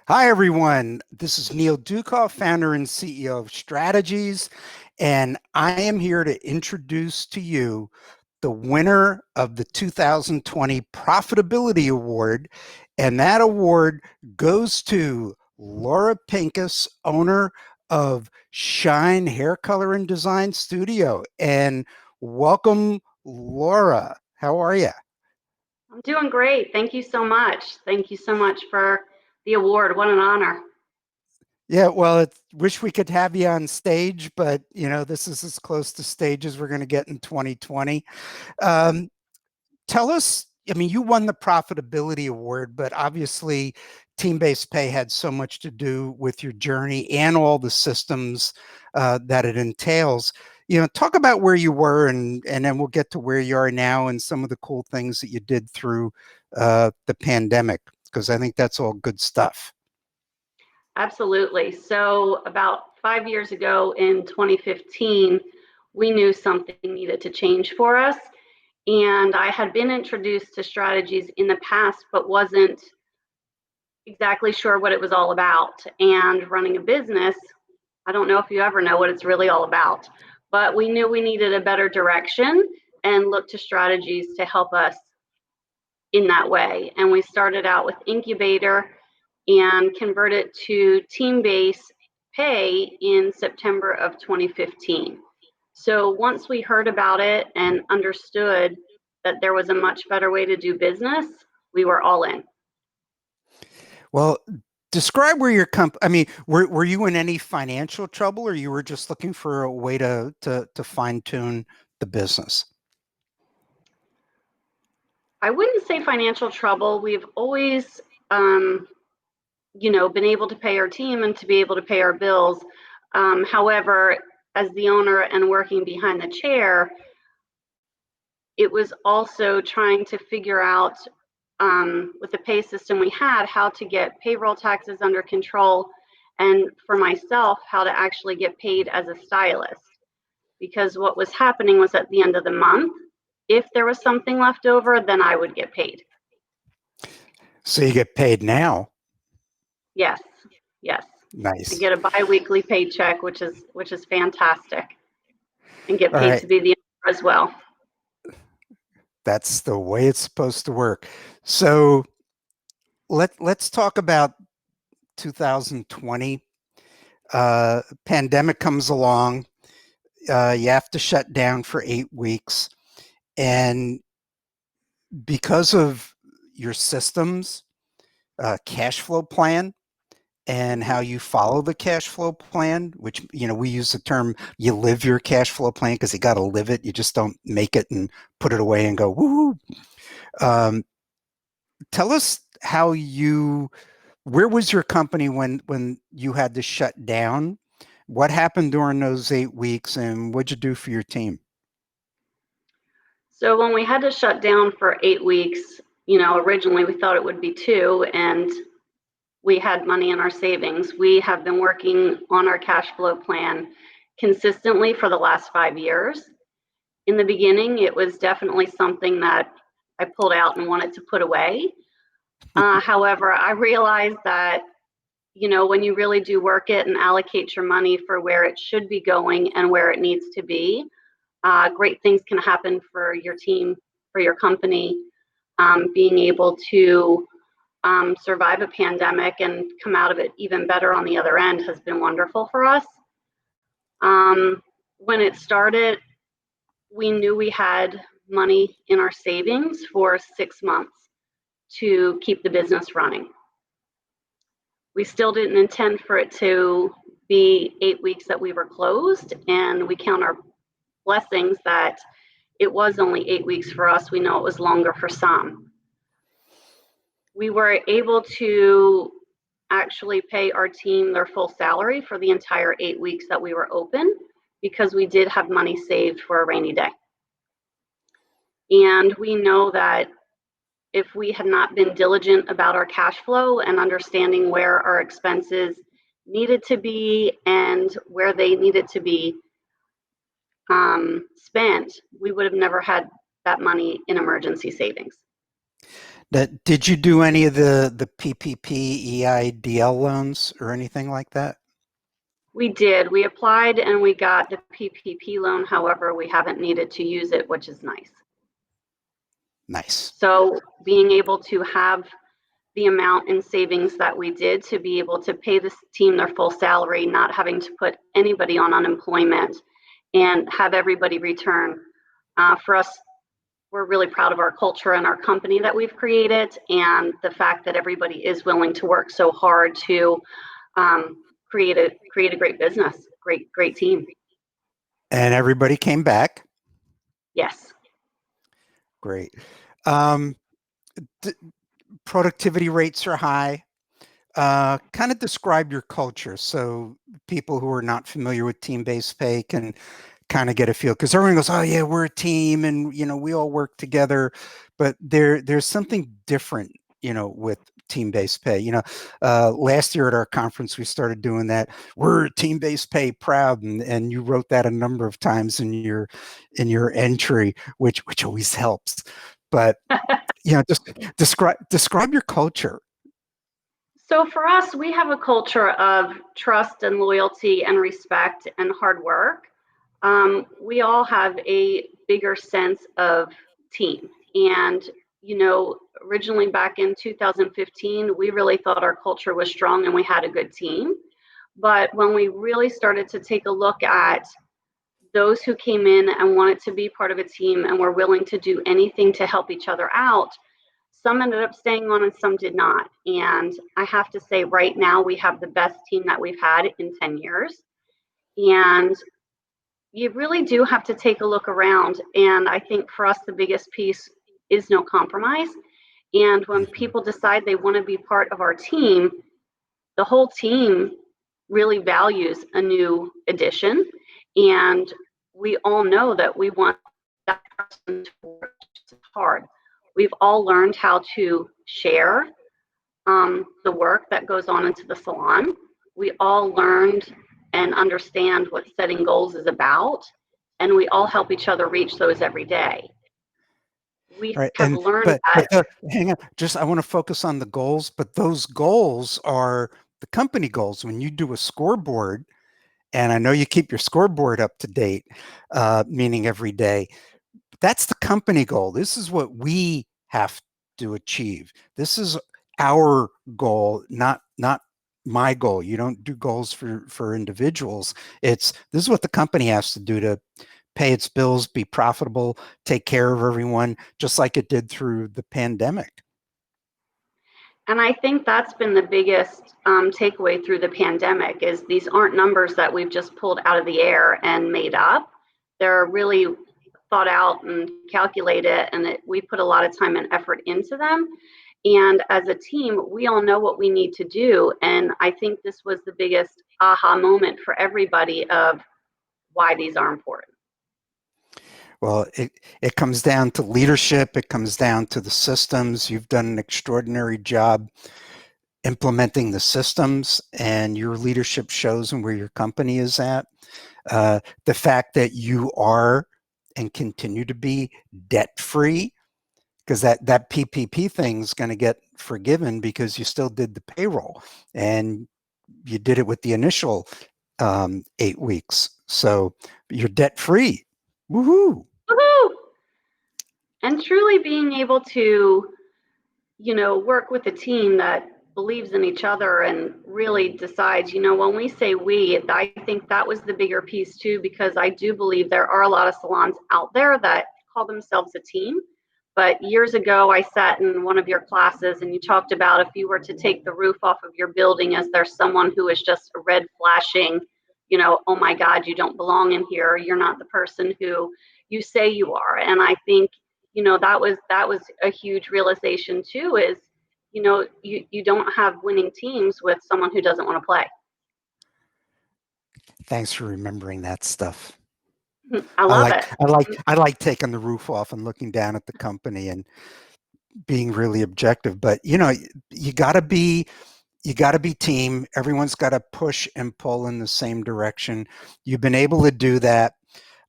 Hi, everyone. This is Neil Dukoff, founder and CEO of Strategies, and I am here to introduce to you the winner of the 2020 Profitability Award. And that award goes to Laura Pinkas, owner of Shine Hair Color and Design Studio. And welcome, Laura. How are you? I'm doing great. Thank you so much. Thank you so much for the award. What an honor. Yeah, well, wish we could have you on stage, but this is as close to stage as we're going to get in 2020. Um, Tell us, I mean, you won the Profitability Award, but obviously Team-Based Pay had so much to do with your journey and all the systems that it entails. Talk about where you were, and then we'll get to where you are now and some of the cool things that you did through the pandemic, because I think that's all good stuff. Absolutely. So about 5 years ago in 2015, we knew something needed to change for us. And I had been introduced to strategies in the past, but wasn't exactly sure what it was all about. And running a business, I don't know if you ever know what it's really all about, but we knew we needed a better direction and looked to strategies to help us in that way. And we started out with Incubator and converted to TeamBased Pay in September of 2015. So once we heard about it and understood that there was a much better way to do business, we were all in. Well, describe where your company, I mean, were you in any financial trouble, or you were just looking for a way to fine tune the business? I wouldn't say financial trouble. We've always, been able to pay our team and to be able to pay our bills. However, as the owner and working behind the chair, it was also trying to figure out with the pay system we had how to get payroll taxes under control, and for myself, how to actually get paid as a stylist. Because what was happening was at the end of the month, if there was something left over, then I would get paid. So you get paid now. Yes, yes. I Nice. get a biweekly paycheck, which is fantastic, and get All paid right. to be the owner as well. That's the way it's supposed to work. So let's talk about 2020. Pandemic comes along. You have to shut down for 8 weeks. And because of your systems, cash flow plan, and how you follow the cash flow plan, which, we use the term, you live your cash flow plan, because you got to live it. You just don't make it and put it away and go, woohoo. Um, Tell us where was your company when you had to shut down? What happened during those 8 weeks, and what'd you do for your team? So when we had to shut down for 8 weeks, originally we thought it would be two, and we had money in our savings. We have been working on our cash flow plan consistently for the last 5 years. In the beginning, it was definitely something that I pulled out and wanted to put away. However, I realized that, when you really do work it and allocate your money for where it should be going and where it needs to be, great things can happen for your team, for your company. Being able to survive a pandemic and come out of it even better on the other end has been wonderful for us. When it started, we knew we had money in our savings for 6 months to keep the business running. We still didn't intend for it to be 8 weeks that we were closed, and we count our blessings that it was only 8 weeks for us. We know it was longer for some. We were able to actually pay our team their full salary for the entire 8 weeks that we were open, because we did have money saved for a rainy day. And we know that if we had not been diligent about our cash flow and understanding where our expenses needed to be and where they needed to be spent, we would have never had that money in emergency savings. Did you do any of the PPP EIDL loans or anything like that? We did. We applied and we got the PPP loan. However, we haven't needed to use it, which is nice. Nice. So being able to have the amount in savings that we did to be able to pay this team their full salary, not having to put anybody on unemployment and have everybody return. For us, we're really proud of our culture and our company that we've created, and the fact that everybody is willing to work so hard to create a great business, great team. And everybody came back. Yes. Great. Um, Productivity rates are high. Kind of describe your culture so people who are not familiar with team-based pay can kind of get a feel, because everyone goes, oh yeah, we're a team and we all work together, but there's something different with team-based pay. Last year at our conference we started doing that, we're team-based pay proud, and you wrote that a number of times in your entry, which always helps. But just describe your culture. So for us, we have a culture of trust and loyalty and respect and hard work. We all have a bigger sense of team. And, originally back in 2015, we really thought our culture was strong and we had a good team. But when we really started to take a look at those who came in and wanted to be part of a team and were willing to do anything to help each other out, some ended up staying on and some did not. And I have to say, right now, we have the best team that we've had in 10 years. And you really do have to take a look around. And I think for us, the biggest piece is no compromise. And when people decide they want to be part of our team, the whole team really values a new addition. And we all know that we want that person to work hard. We've all learned how to share the work that goes on into the salon. We all learned and understand what setting goals is about, and we all help each other reach those every day. We Right. have And learned but that. hang on, just I want to focus on the goals, but those goals are the company goals. When you do a scoreboard, and I know you keep your scoreboard up to date, meaning every day, that's the company goal. This is what we have to achieve. This is our goal, not my goal. You don't do goals for individuals. This is what the company has to do to pay its bills, be profitable, take care of everyone, just like it did through the pandemic. And I think that's been the biggest takeaway through the pandemic is these aren't numbers that we've just pulled out of the air and made up. They're really thought out and calculated, and we put a lot of time and effort into them. And as a team, we all know what we need to do. And I think this was the biggest aha moment for everybody of why these are important. Well, it comes down to leadership. It comes down to the systems. You've done an extraordinary job implementing the systems, and your leadership shows in where your company is at. The fact that you are and continue to be debt-free, because that PPP thing is going to get forgiven because you still did the payroll and you did it with the initial 8 weeks. So you're debt-free. Woohoo! Woohoo! And truly being able to, work with a team that believes in each other and really decides, when we say we, I think that was the bigger piece too, because I do believe there are a lot of salons out there that call themselves a team. But years ago, I sat in one of your classes and you talked about if you were to take the roof off of your building, is there someone who is just a red flashing, oh my God, you don't belong in here. You're not the person who you say you are. And I think, that was a huge realization too, is, you don't have winning teams with someone who doesn't want to play. Thanks for remembering that stuff. I I love like it. I like taking the roof off and looking down at the company and being really objective. But you got to be team. Everyone's got to push and pull in the same direction. You've been able to do that.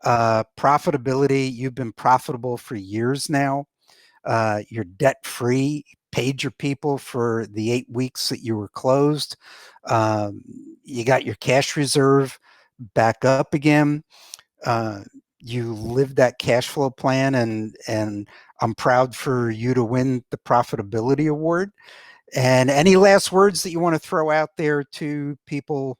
Profitability, you've been profitable for years now. you're debt free, paid your people for the 8 weeks that you were closed. You got your cash reserve back up again. Uh, you lived that cash flow plan, and I'm proud for you to win the Profitability Award. And any last words that you want to throw out there to people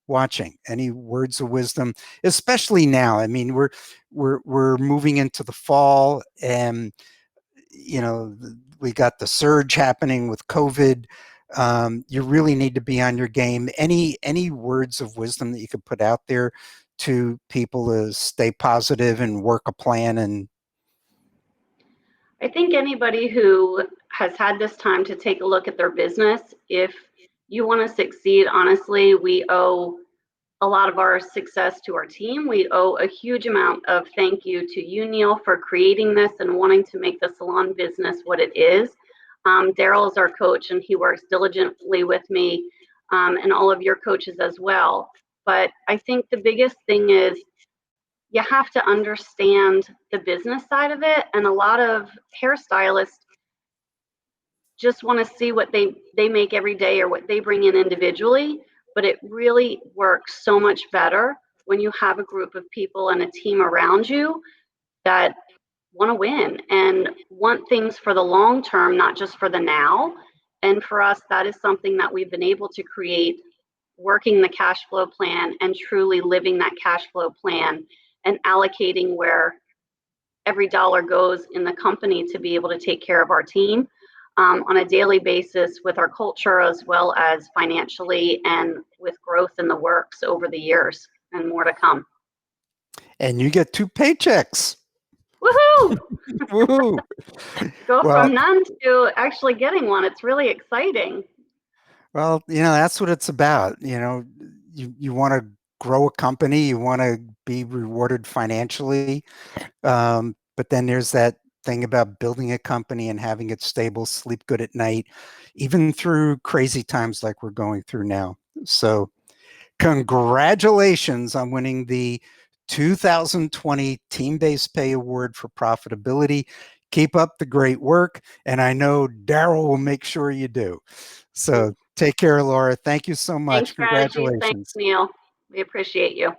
watching? Any words of wisdom, especially now? I mean, we're moving into the fall, and we got the surge happening with COVID. You really need to be on your game. Any words of wisdom that you could put out there to people to stay positive and work a plan? And I think anybody who has had this time to take a look at their business, if you want to succeed, honestly, we owe a lot of our success to our team. We owe a huge amount of thank you to you, Neil, for creating this and wanting to make the salon business what it is. Daryl is our coach, and he works diligently with me, and all of your coaches as well. But I think the biggest thing is you have to understand the business side of it. And a lot of hairstylists just want to see what they make every day or what they bring in individually. But it really works so much better when you have a group of people and a team around you that want to win and want things for the long term, not just for the now. And for us, that is something that we've been able to create, working the cash flow plan and truly living that cash flow plan and allocating where every dollar goes in the company to be able to take care of our team on a daily basis with our culture, as well as financially and with growth in the works over the years and more to come. And you get 2 paychecks. Woohoo! Woohoo! Go Well, from none to actually getting one. It's really exciting. well, that's what it's about. You want to grow a company, you want to be rewarded financially. But then there's that thing about building a company and having it stable, sleep good at night, even through crazy times like we're going through now. So congratulations on winning the 2020 Team-Based Pay Award for Profitability. Keep up the great work, and I know Daryl will make sure you do. So take care, Laura. Thank you so Thanks, much. Strategies. Thanks, Congratulations. Neil. We appreciate you.